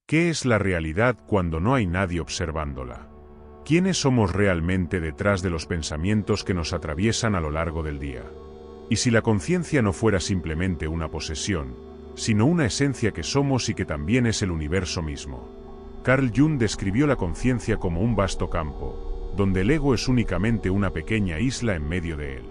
¿Qué es la realidad cuando no hay nadie observándola? ¿Quiénes somos realmente detrás de los pensamientos que nos atraviesan a lo largo del día? ¿Y si la conciencia no fuera simplemente una posesión, sino una esencia que somos y que también es el universo mismo? Carl Jung describió la conciencia como un vasto campo, donde el ego es únicamente una pequeña isla en medio de él.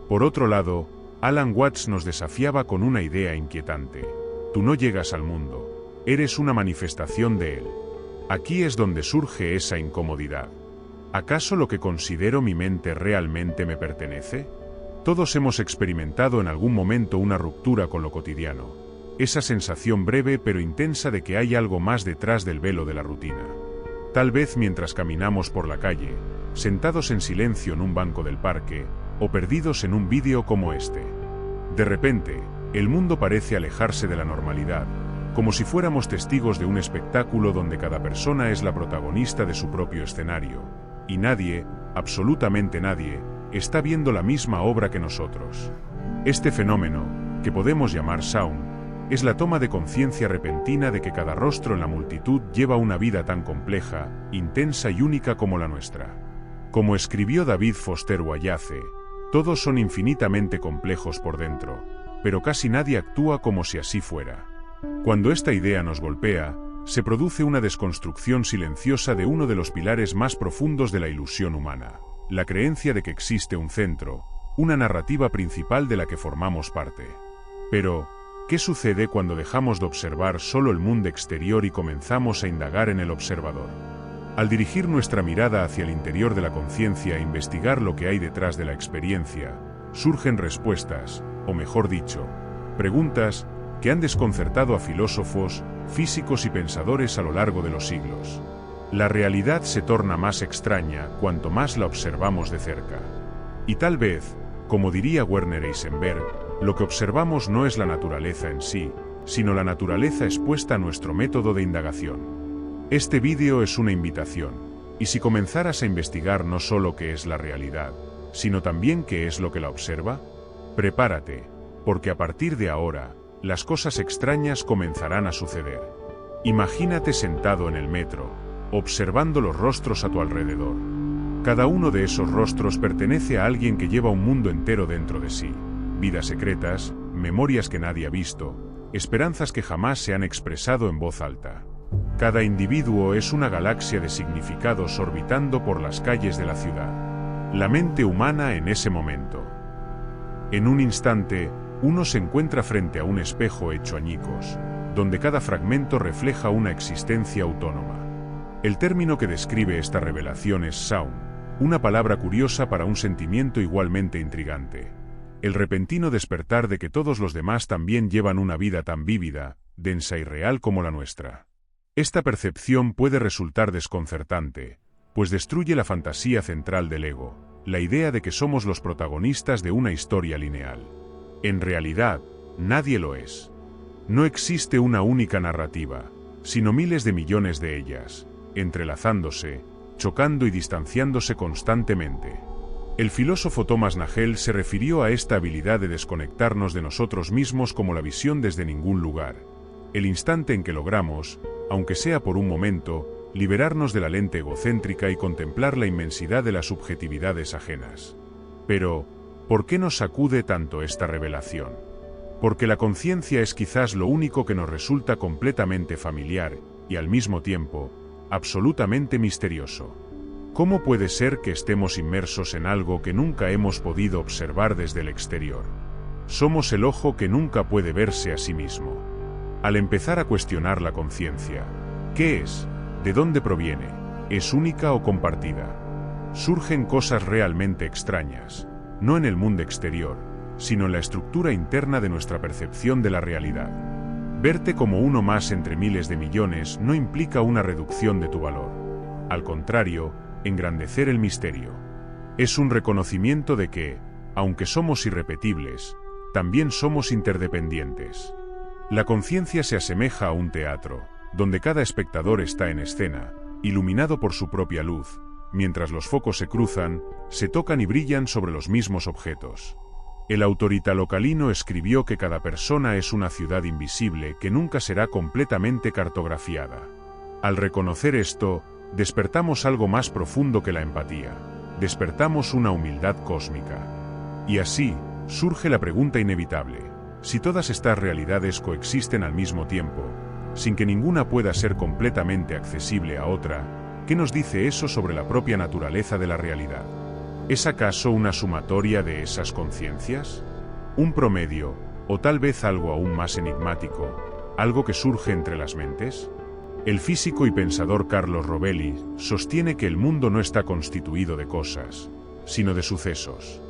Por otro lado, Alan Watts nos desafiaba con una idea inquietante. Tú no llegas al mundo, eres una manifestación de él. Aquí es donde surge esa incomodidad. ¿Acaso lo que considero mi mente realmente me pertenece? Todos hemos experimentado en algún momento una ruptura con lo cotidiano, esa sensación breve pero intensa de que hay algo más detrás del velo de la rutina. Tal vez mientras caminamos por la calle, sentados en silencio en un banco del parque, o perdidos en un vídeo como este. De repente, el mundo parece alejarse de la normalidad, como si fuéramos testigos de un espectáculo donde cada persona es la protagonista de su propio escenario, y nadie, absolutamente nadie, está viendo la misma obra que nosotros. Este fenómeno, que podemos llamar sound, es la toma de conciencia repentina de que cada rostro en la multitud lleva una vida tan compleja, intensa y única como la nuestra. Como escribió David Foster Wallace, todos son infinitamente complejos por dentro, pero casi nadie actúa como si así fuera. Cuando esta idea nos golpea, se produce una desconstrucción silenciosa de uno de los pilares más profundos de la ilusión humana, la creencia de que existe un centro, una narrativa principal de la que formamos parte. Pero, ¿qué sucede cuando dejamos de observar solo el mundo exterior y comenzamos a indagar en el observador? Al dirigir nuestra mirada hacia el interior de la conciencia e investigar lo que hay detrás de la experiencia, surgen respuestas, o mejor dicho, preguntas, que han desconcertado a filósofos, físicos y pensadores a lo largo de los siglos. La realidad se torna más extraña cuanto más la observamos de cerca. Y tal vez, como diría Werner Heisenberg, lo que observamos no es la naturaleza en sí, sino la naturaleza expuesta a nuestro método de indagación. Este vídeo es una invitación, y si comenzaras a investigar no solo qué es la realidad, sino también qué es lo que la observa, prepárate, porque a partir de ahora, las cosas extrañas comenzarán a suceder. Imagínate sentado en el metro, observando los rostros a tu alrededor. Cada uno de esos rostros pertenece a alguien que lleva un mundo entero dentro de sí, vidas secretas, memorias que nadie ha visto, esperanzas que jamás se han expresado en voz alta. Cada individuo es una galaxia de significados orbitando por las calles de la ciudad. La mente humana en ese momento. En un instante, uno se encuentra frente a un espejo hecho añicos, donde cada fragmento refleja una existencia autónoma. El término que describe esta revelación es sound, una palabra curiosa para un sentimiento igualmente intrigante. El repentino despertar de que todos los demás también llevan una vida tan vívida, densa y real como la nuestra. Esta percepción puede resultar desconcertante, pues destruye la fantasía central del ego, la idea de que somos los protagonistas de una historia lineal. En realidad, nadie lo es. No existe una única narrativa, sino miles de millones de ellas, entrelazándose, chocando y distanciándose constantemente. El filósofo Thomas Nagel se refirió a esta habilidad de desconectarnos de nosotros mismos como la visión desde ningún lugar, el instante en que logramos, aunque sea por un momento, liberarnos de la lente egocéntrica y contemplar la inmensidad de las subjetividades ajenas. Pero, ¿por qué nos sacude tanto esta revelación? Porque la conciencia es quizás lo único que nos resulta completamente familiar, y al mismo tiempo, absolutamente misterioso. ¿Cómo puede ser que estemos inmersos en algo que nunca hemos podido observar desde el exterior? Somos el ojo que nunca puede verse a sí mismo. Al empezar a cuestionar la conciencia, ¿qué es? ¿De dónde proviene? ¿Es única o compartida? Surgen cosas realmente extrañas, no en el mundo exterior, sino en la estructura interna de nuestra percepción de la realidad. Verte como uno más entre miles de millones no implica una reducción de tu valor. Al contrario, engrandecer el misterio. Es un reconocimiento de que, aunque somos irrepetibles, también somos interdependientes. La conciencia se asemeja a un teatro, donde cada espectador está en escena, iluminado por su propia luz, mientras los focos se cruzan, se tocan y brillan sobre los mismos objetos. El autor italocalino escribió que cada persona es una ciudad invisible que nunca será completamente cartografiada. Al reconocer esto, despertamos algo más profundo que la empatía. Despertamos una humildad cósmica. Y así, surge la pregunta inevitable: si todas estas realidades coexisten al mismo tiempo, sin que ninguna pueda ser completamente accesible a otra, ¿qué nos dice eso sobre la propia naturaleza de la realidad? ¿Es acaso una sumatoria de esas conciencias? ¿Un promedio, o tal vez algo aún más enigmático, algo que surge entre las mentes? El físico y pensador Carlos Rovelli sostiene que el mundo no está constituido de cosas, sino de sucesos.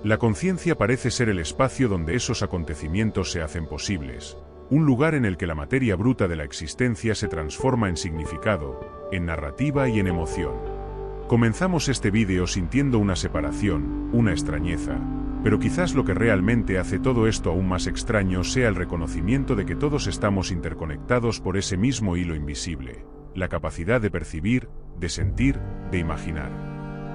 La conciencia parece ser el espacio donde esos acontecimientos se hacen posibles, un lugar en el que la materia bruta de la existencia se transforma en significado, en narrativa y en emoción. Comenzamos este vídeo sintiendo una separación, una extrañeza, pero quizás lo que realmente hace todo esto aún más extraño sea el reconocimiento de que todos estamos interconectados por ese mismo hilo invisible, la capacidad de percibir, de sentir, de imaginar.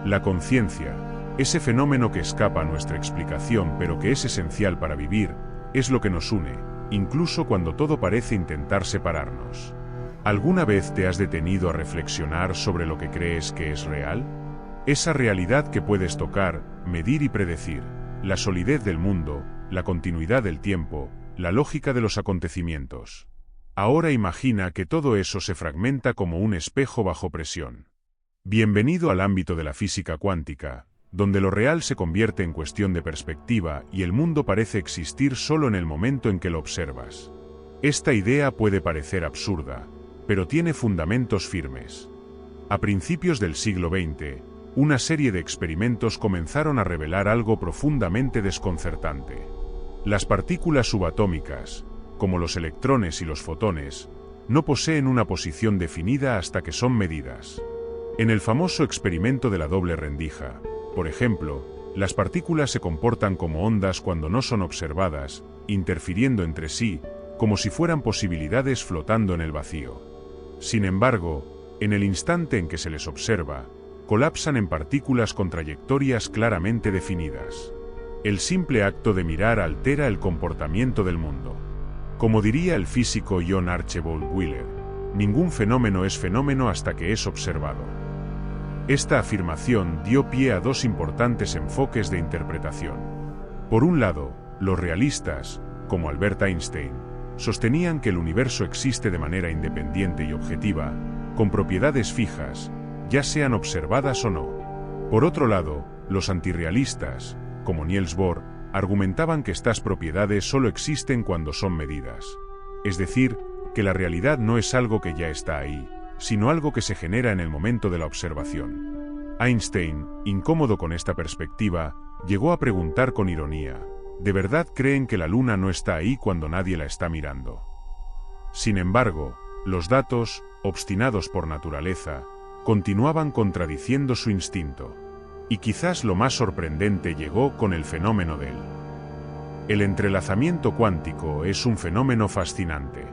La conciencia, ese fenómeno que escapa a nuestra explicación pero que es esencial para vivir, es lo que nos une, incluso cuando todo parece intentar separarnos. ¿Alguna vez te has detenido a reflexionar sobre lo que crees que es real? Esa realidad que puedes tocar, medir y predecir, la solidez del mundo, la continuidad del tiempo, la lógica de los acontecimientos. Ahora imagina que todo eso se fragmenta como un espejo bajo presión. Bienvenido al ámbito de la física cuántica, donde lo real se convierte en cuestión de perspectiva y el mundo parece existir solo en el momento en que lo observas. Esta idea puede parecer absurda, pero tiene fundamentos firmes. A principios del siglo XX, una serie de experimentos comenzaron a revelar algo profundamente desconcertante. Las partículas subatómicas, como los electrones y los fotones, no poseen una posición definida hasta que son medidas. En el famoso experimento de la doble rendija, por ejemplo, las partículas se comportan como ondas cuando no son observadas, interfiriendo entre sí, como si fueran posibilidades flotando en el vacío. Sin embargo, en el instante en que se les observa, colapsan en partículas con trayectorias claramente definidas. El simple acto de mirar altera el comportamiento del mundo. Como diría el físico John Archibald Wheeler, ningún fenómeno es fenómeno hasta que es observado. Esta afirmación dio pie a dos importantes enfoques de interpretación. Por un lado, los realistas, como Albert Einstein, sostenían que el universo existe de manera independiente y objetiva, con propiedades fijas, ya sean observadas o no. Por otro lado, los antirrealistas, como Niels Bohr, argumentaban que estas propiedades solo existen cuando son medidas. Es decir, que la realidad no es algo que ya está ahí, sino algo que se genera en el momento de la observación. Einstein, incómodo con esta perspectiva, llegó a preguntar con ironía: ¿de verdad creen que la luna no está ahí cuando nadie la está mirando? Sin embargo, los datos, obstinados por naturaleza, continuaban contradiciendo su instinto. Y quizás lo más sorprendente llegó con el fenómeno del el entrelazamiento cuántico. Es un fenómeno fascinante.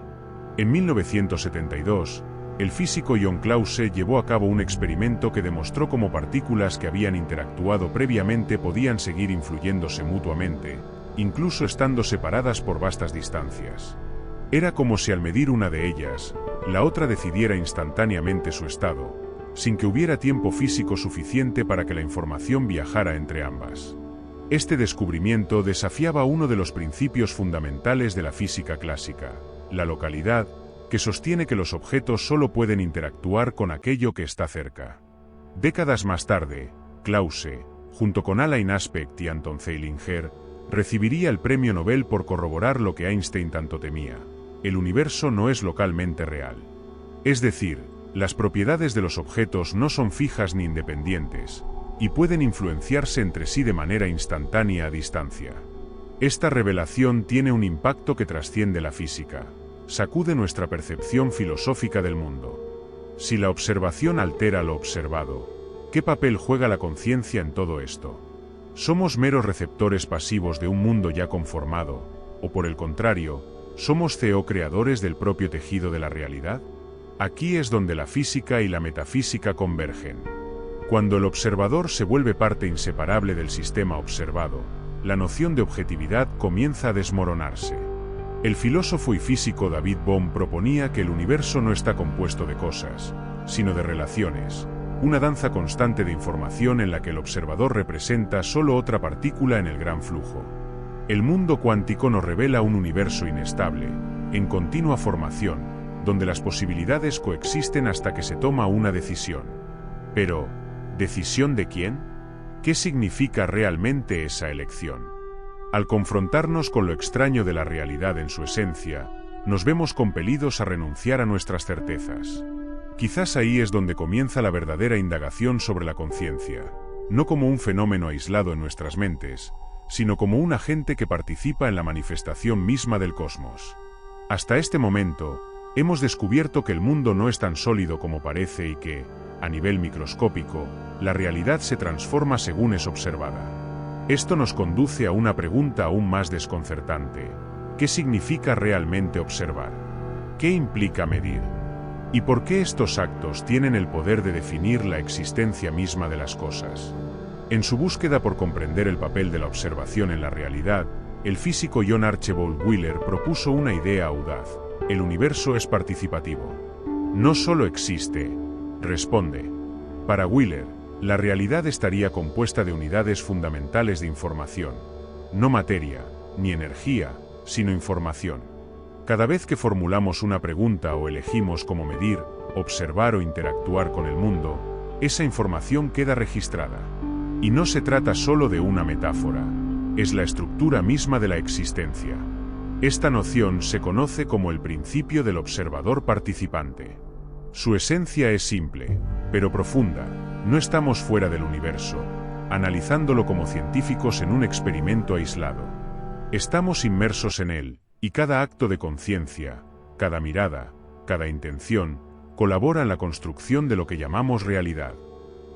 En 1972, el físico John Clause llevó a cabo un experimento que demostró cómo partículas que habían interactuado previamente podían seguir influyéndose mutuamente, incluso estando separadas por vastas distancias. Era como si al medir una de ellas, la otra decidiera instantáneamente su estado, sin que hubiera tiempo físico suficiente para que la información viajara entre ambas. Este descubrimiento desafiaba uno de los principios fundamentales de la física clásica, la localidad, que sostiene que los objetos solo pueden interactuar con aquello que está cerca. Décadas más tarde, Clause, junto con Alain Aspect y Anton Zeilinger, recibiría el premio Nobel por corroborar lo que Einstein tanto temía: el universo no es localmente real. Es decir, las propiedades de los objetos no son fijas ni independientes, y pueden influenciarse entre sí de manera instantánea a distancia. Esta revelación tiene un impacto que trasciende la física. Sacude nuestra percepción filosófica del mundo. Si la observación altera lo observado, ¿qué papel juega la conciencia en todo esto? ¿Somos meros receptores pasivos de un mundo ya conformado, o por el contrario, somos co-creadores del propio tejido de la realidad? Aquí es donde la física y la metafísica convergen. Cuando el observador se vuelve parte inseparable del sistema observado, la noción de objetividad comienza a desmoronarse. El filósofo y físico David Bohm proponía que el universo no está compuesto de cosas, sino de relaciones, una danza constante de información en la que el observador representa solo otra partícula en el gran flujo. El mundo cuántico nos revela un universo inestable, en continua formación, donde las posibilidades coexisten hasta que se toma una decisión. Pero, ¿decisión de quién? ¿Qué significa realmente esa elección? Al confrontarnos con lo extraño de la realidad en su esencia, nos vemos compelidos a renunciar a nuestras certezas. Quizás ahí es donde comienza la verdadera indagación sobre la conciencia, no como un fenómeno aislado en nuestras mentes, sino como un agente que participa en la manifestación misma del cosmos. Hasta este momento, hemos descubierto que el mundo no es tan sólido como parece y que, a nivel microscópico, la realidad se transforma según es observada. Esto nos conduce a una pregunta aún más desconcertante. ¿Qué significa realmente observar? ¿Qué implica medir? ¿Y por qué estos actos tienen el poder de definir la existencia misma de las cosas? En su búsqueda por comprender el papel de la observación en la realidad, el físico John Archibald Wheeler propuso una idea audaz: el universo es participativo. No solo existe, responde. Para Wheeler, la realidad estaría compuesta de unidades fundamentales de información, no materia, ni energía, sino información. Cada vez que formulamos una pregunta o elegimos cómo medir, observar o interactuar con el mundo, esa información queda registrada. Y no se trata solo de una metáfora, es la estructura misma de la existencia. Esta noción se conoce como el principio del observador participante. Su esencia es simple, pero profunda. No estamos fuera del universo, analizándolo como científicos en un experimento aislado. Estamos inmersos en él, y cada acto de conciencia, cada mirada, cada intención, colabora en la construcción de lo que llamamos realidad.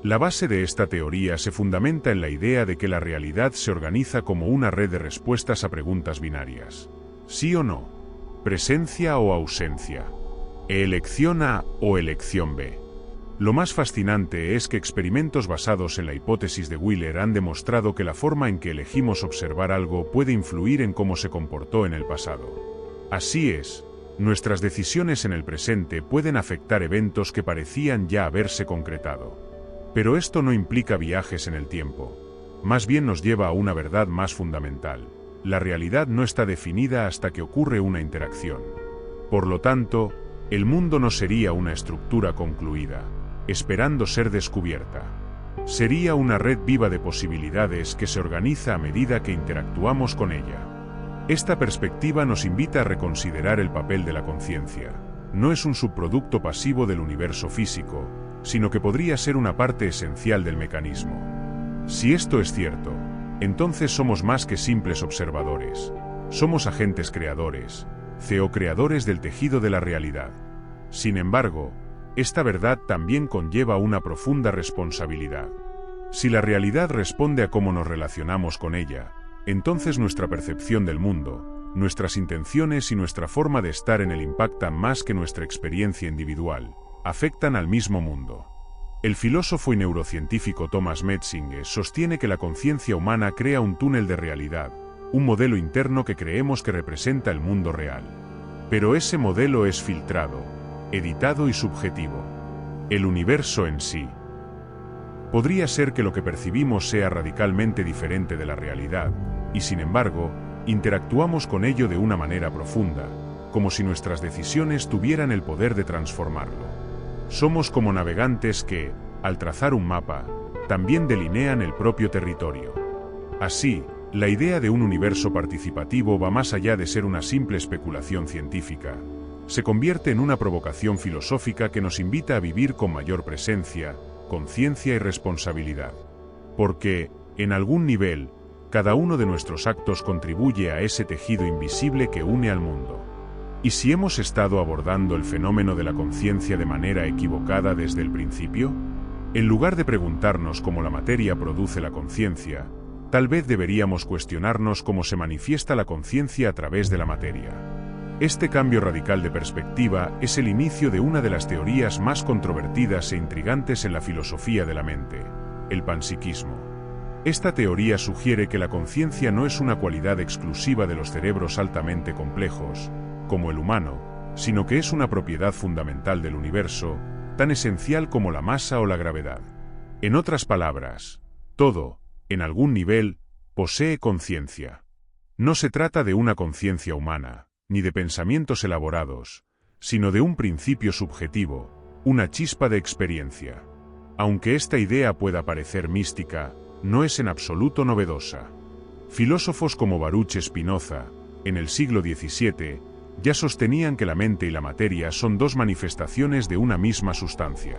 La base de esta teoría se fundamenta en la idea de que la realidad se organiza como una red de respuestas a preguntas binarias. ¿Sí o no? ¿Presencia o ausencia? ¿Elección A o elección B? Lo más fascinante es que experimentos basados en la hipótesis de Wheeler han demostrado que la forma en que elegimos observar algo puede influir en cómo se comportó en el pasado. Así es, nuestras decisiones en el presente pueden afectar eventos que parecían ya haberse concretado. Pero esto no implica viajes en el tiempo. Más bien nos lleva a una verdad más fundamental. La realidad no está definida hasta que ocurre una interacción. Por lo tanto, el mundo no sería una estructura concluida, esperando ser descubierta. Sería una red viva de posibilidades que se organiza a medida que interactuamos con ella. Esta perspectiva nos invita a reconsiderar el papel de la conciencia. No es un subproducto pasivo del universo físico, sino que podría ser una parte esencial del mecanismo. Si esto es cierto, entonces somos más que simples observadores. Somos agentes creadores, co-creadores del tejido de la realidad. Sin embargo, esta verdad también conlleva una profunda responsabilidad. Si la realidad responde a cómo nos relacionamos con ella, entonces nuestra percepción del mundo, nuestras intenciones y nuestra forma de estar en él impactan más que nuestra experiencia individual, afectan al mismo mundo. El filósofo y neurocientífico Thomas Metzinger sostiene que la conciencia humana crea un túnel de realidad, un modelo interno que creemos que representa el mundo real. Pero ese modelo es filtrado, editado y subjetivo. El universo en sí. Podría ser que lo que percibimos sea radicalmente diferente de la realidad, y sin embargo, interactuamos con ello de una manera profunda, como si nuestras decisiones tuvieran el poder de transformarlo. Somos como navegantes que, al trazar un mapa, también delinean el propio territorio. Así, la idea de un universo participativo va más allá de ser una simple especulación científica. Se convierte en una provocación filosófica que nos invita a vivir con mayor presencia, conciencia y responsabilidad. Porque, en algún nivel, cada uno de nuestros actos contribuye a ese tejido invisible que une al mundo. ¿Y si hemos estado abordando el fenómeno de la conciencia de manera equivocada desde el principio? En lugar de preguntarnos cómo la materia produce la conciencia, tal vez deberíamos cuestionarnos cómo se manifiesta la conciencia a través de la materia. Este cambio radical de perspectiva es el inicio de una de las teorías más controvertidas e intrigantes en la filosofía de la mente, el panpsiquismo. Esta teoría sugiere que la conciencia no es una cualidad exclusiva de los cerebros altamente complejos, como el humano, sino que es una propiedad fundamental del universo, tan esencial como la masa o la gravedad. En otras palabras, todo, en algún nivel, posee conciencia. No se trata de una conciencia humana, ni de pensamientos elaborados, sino de un principio subjetivo, una chispa de experiencia. Aunque esta idea pueda parecer mística, no es en absoluto novedosa. Filósofos como Baruch Spinoza, en el siglo XVII, ya sostenían que la mente y la materia son dos manifestaciones de una misma sustancia.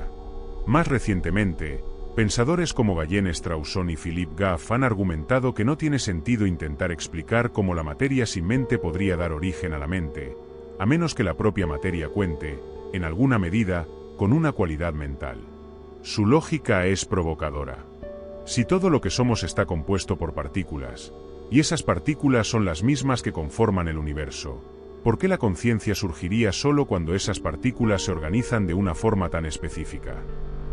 Más recientemente, pensadores como Gallen Strausson y Philip Goff han argumentado que no tiene sentido intentar explicar cómo la materia sin mente podría dar origen a la mente, a menos que la propia materia cuente, en alguna medida, con una cualidad mental. Su lógica es provocadora. Si todo lo que somos está compuesto por partículas, y esas partículas son las mismas que conforman el universo, ¿por qué la conciencia surgiría solo cuando esas partículas se organizan de una forma tan específica?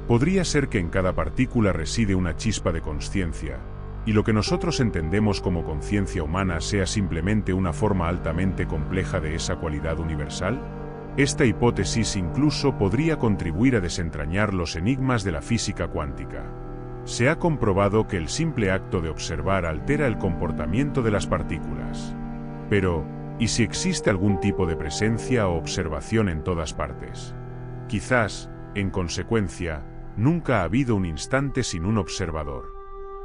Podría ser que en cada partícula reside una chispa de consciencia, y lo que nosotros entendemos como conciencia humana sea simplemente una forma altamente compleja de esa cualidad universal. Esta hipótesis incluso podría contribuir a desentrañar los enigmas de la física cuántica. Se ha comprobado que el simple acto de observar altera el comportamiento de las partículas. Pero, ¿y si existe algún tipo de presencia o observación en todas partes? Quizás, en consecuencia, nunca ha habido un instante sin un observador.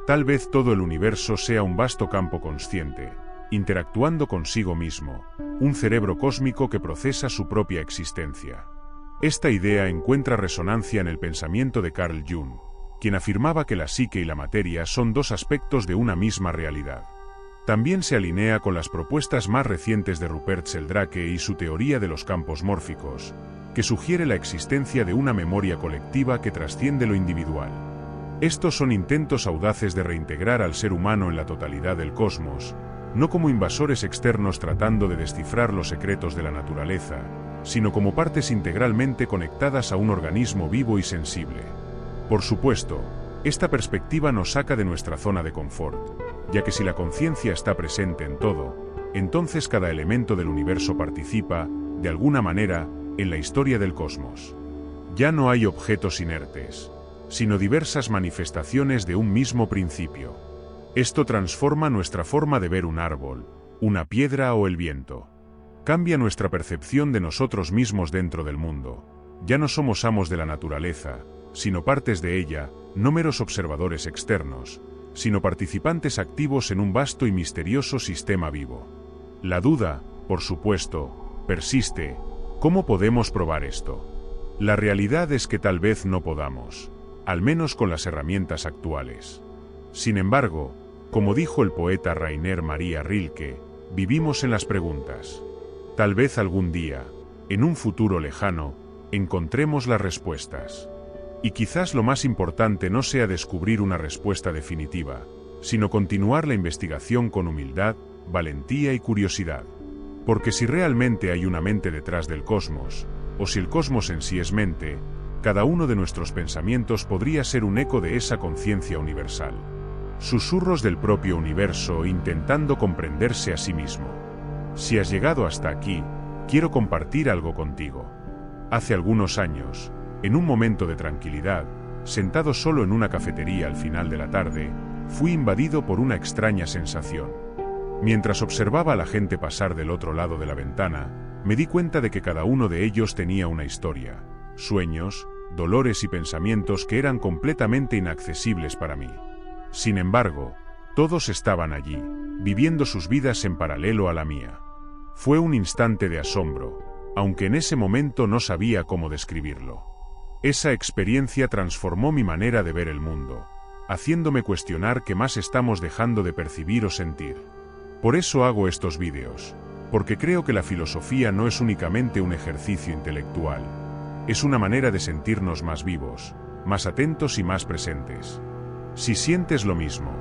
Tal vez todo el universo sea un vasto campo consciente, interactuando consigo mismo, un cerebro cósmico que procesa su propia existencia. Esta idea encuentra resonancia en el pensamiento de Carl Jung, quien afirmaba que la psique y la materia son dos aspectos de una misma realidad. También se alinea con las propuestas más recientes de Rupert Sheldrake y su teoría de los campos mórficos, que sugiere la existencia de una memoria colectiva que trasciende lo individual. Estos son intentos audaces de reintegrar al ser humano en la totalidad del cosmos, no como invasores externos tratando de descifrar los secretos de la naturaleza, sino como partes integralmente conectadas a un organismo vivo y sensible. Por supuesto, esta perspectiva nos saca de nuestra zona de confort, ya que si la conciencia está presente en todo, entonces cada elemento del universo participa, de alguna manera, en la historia del cosmos. Ya no hay objetos inertes, sino diversas manifestaciones de un mismo principio. Esto transforma nuestra forma de ver un árbol, una piedra o el viento. Cambia nuestra percepción de nosotros mismos dentro del mundo. Ya no somos amos de la naturaleza, sino partes de ella, no meros observadores externos, sino participantes activos en un vasto y misterioso sistema vivo. La duda, por supuesto, persiste. ¿Cómo podemos probar esto? La realidad es que tal vez no podamos, al menos con las herramientas actuales. Sin embargo, como dijo el poeta Rainer Maria Rilke, vivimos en las preguntas. Tal vez algún día, en un futuro lejano, encontremos las respuestas. Y quizás lo más importante no sea descubrir una respuesta definitiva, sino continuar la investigación con humildad, valentía y curiosidad. Porque si realmente hay una mente detrás del cosmos, o si el cosmos en sí es mente, cada uno de nuestros pensamientos podría ser un eco de esa conciencia universal. Susurros del propio universo intentando comprenderse a sí mismo. Si has llegado hasta aquí, quiero compartir algo contigo. Hace algunos años, en un momento de tranquilidad, sentado solo en una cafetería al final de la tarde, fui invadido por una extraña sensación. Mientras observaba a la gente pasar del otro lado de la ventana, me di cuenta de que cada uno de ellos tenía una historia, sueños, dolores y pensamientos que eran completamente inaccesibles para mí. Sin embargo, todos estaban allí, viviendo sus vidas en paralelo a la mía. Fue un instante de asombro, aunque en ese momento no sabía cómo describirlo. Esa experiencia transformó mi manera de ver el mundo, haciéndome cuestionar qué más estamos dejando de percibir o sentir. Por eso hago estos vídeos, porque creo que la filosofía no es únicamente un ejercicio intelectual, es una manera de sentirnos más vivos, más atentos y más presentes. Si sientes lo mismo,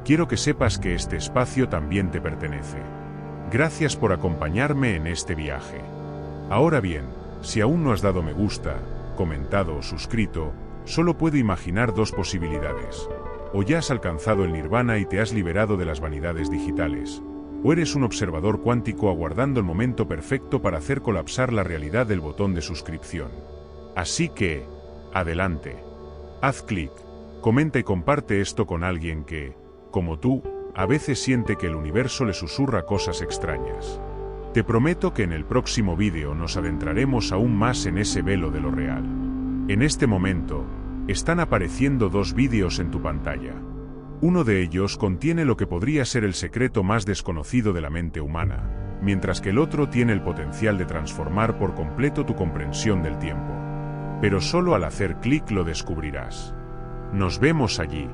quiero que sepas que este espacio también te pertenece. Gracias por acompañarme en este viaje. Ahora bien, si aún no has dado me gusta, comentado o suscrito, solo puedo imaginar dos posibilidades. o ya has alcanzado el nirvana y te has liberado de las vanidades digitales, o eres un observador cuántico aguardando el momento perfecto para hacer colapsar la realidad del botón de suscripción. Así que, adelante. Haz clic, comenta y comparte esto con alguien que, como tú, a veces siente que el universo le susurra cosas extrañas. Te prometo que en el próximo vídeo nos adentraremos aún más en ese velo de lo real. En este momento, están apareciendo dos vídeos en tu pantalla. Uno de ellos contiene lo que podría ser el secreto más desconocido de la mente humana, mientras que el otro tiene el potencial de transformar por completo tu comprensión del tiempo. Pero solo al hacer clic lo descubrirás. Nos vemos allí.